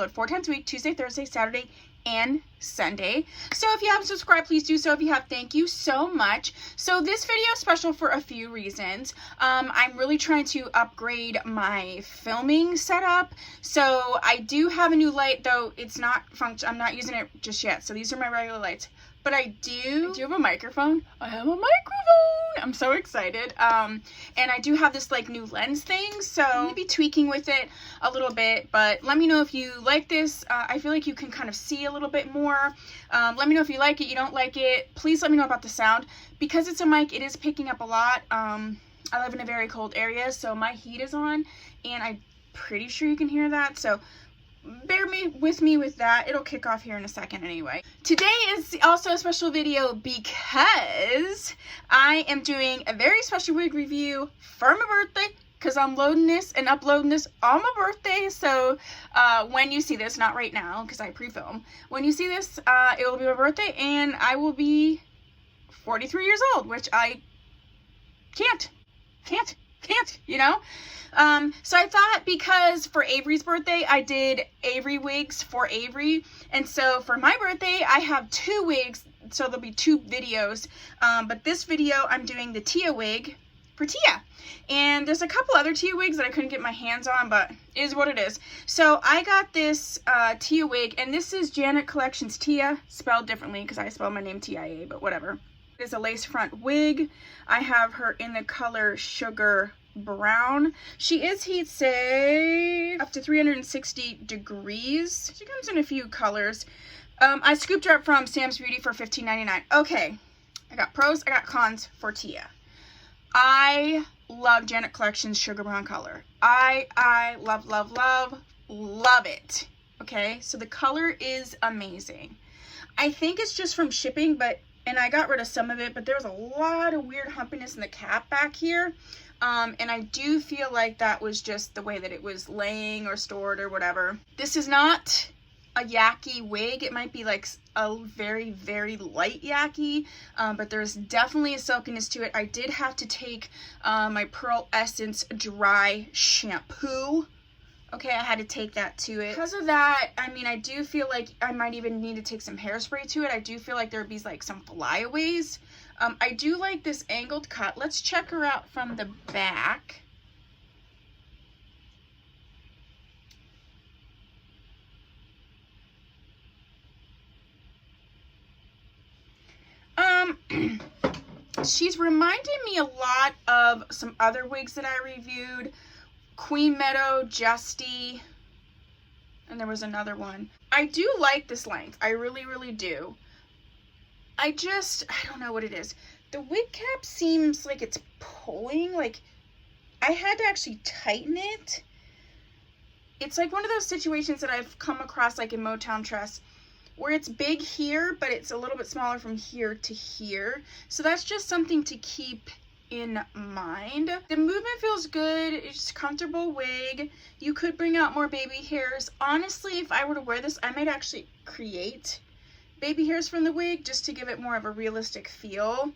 upload 4 times a week, Tuesday, Thursday, Saturday, and Sunday. So if you haven't subscribed, please do so. If you have, thank you so much. So this video is special for a few reasons. I'm really trying to upgrade my filming setup. So I do have a new light, though it's not I'm not using it just yet. So these are my regular lights. But I do have a microphone. I have a microphone. I'm so excited. And I do have this like new lens thing, so I'm gonna be tweaking with it a little bit. But let me know if you like this. I feel like you can kind of see a little bit more. Let me know if you like it, you don't like it. Please let me know about the sound. Because it's a mic, it is picking up a lot. I live in a very cold area, so my heat is on, and I'm pretty sure you can hear that. So bear with me with that. It'll kick off here in a second anyway. Today is also a special video because I am doing a very special wig review for my birthday, because I'm loading this and uploading this on my birthday. So when you see this, not right now because I pre-film, when you see this, it will be my birthday and I will be 43 years old, which I can't, you know? So I thought, because for Avery's birthday, I did Avery wigs for Avery. And so for my birthday, I have 2 wigs. So there'll be 2 videos. But this video, I'm doing the Teah wig for Teah. And there's a couple other Teah wigs that I couldn't get my hands on, but it is what it is. So I got this Teah wig, and this is Janet Collections Teah, spelled differently because I spelled my name T-I-A, but whatever. It's a lace front wig. I have her in the color Sugar Brown. She is heat safe up to 360 degrees. She comes in a few colors. I scooped her up from Sam's Beauty for $15.99. Okay, I got pros, I got cons for Teah. I love Janet Collections Sugar Brown color. I love it. Okay, so the color is amazing. I think it's just from shipping, and I got rid of some of it, but there's a lot of weird humpiness in the cap back here. And I do feel like that was just the way that it was laying or stored or whatever. This is not a yaki wig. It might be like a very, very light yaki, but there's definitely a silkiness to it. I did have to take my Pearl Essence dry shampoo. Okay, I had to take that to it. Because of that, I mean, I do feel like I might even need to take some hairspray to it. I do feel like there'd be like some flyaways. I do like this angled cut. Let's check her out from the back. She's reminding me a lot of some other wigs that I reviewed. Queen Meadow, Justy, and there was another one. I do like this length. I really, really do. I don't know what it is. The wig cap seems like it's pulling. Like, I had to actually tighten it. It's like one of those situations that I've come across like in Motown Tress, where it's big here, but it's a little bit smaller from here to here. So that's just something to keep in mind. The movement feels good. It's a comfortable wig. You could bring out more baby hairs. Honestly, if I were to wear this, I might actually create baby hairs from the wig just to give it more of a realistic feel.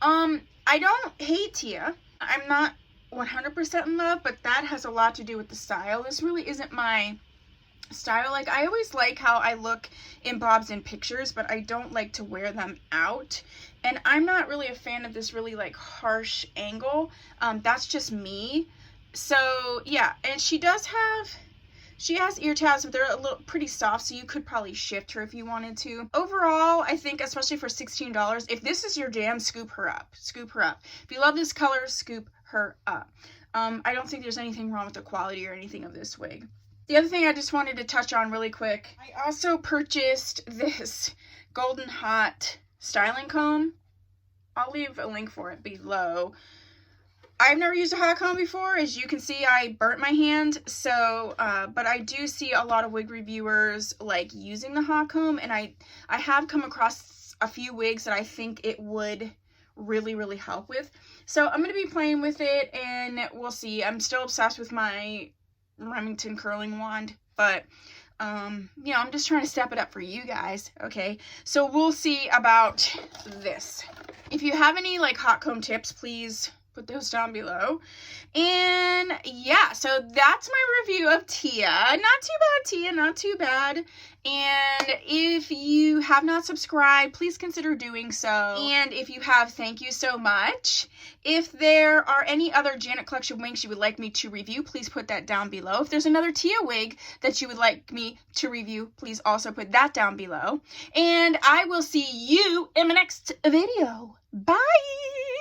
I don't hate Teah. I'm not 100% in love, but that has a lot to do with the style. This really isn't my style. Like, I always like how I look in bobs and pictures, but I don't like to wear them out. And I'm not really a fan of this really like harsh angle. That's just me. So yeah, and she has ear tabs, but they're a little pretty soft, so you could probably shift her if you wanted to. Overall, I think, especially for $16, if this is your jam, scoop her up. Scoop her up. If you love this color, scoop her up. I don't think there's anything wrong with the quality or anything of this wig. The other thing I just wanted to touch on really quick, I also purchased this Golden Hot styling comb. I'll leave a link for it below. I've never used a hot comb before. As you can see, I burnt my hand. So, but I do see a lot of wig reviewers like using the hot comb, and I have come across a few wigs that I think it would really, really help with. So I'm going to be playing with it, and we'll see. I'm still obsessed with my Remington curling wand, but you know, I'm just trying to step it up for you guys. Okay, so we'll see about this. If you have any like hot comb tips, please put those down below. And yeah, so that's my review of Teah. Not too bad, Teah, not too bad. And if you have not subscribed, please consider doing so. And if you have, thank you so much. If there are any other Janet Collection wigs you would like me to review, please put that down below. If there's another Teah wig that you would like me to review, please also put that down below. And I will see you in my next video. Bye!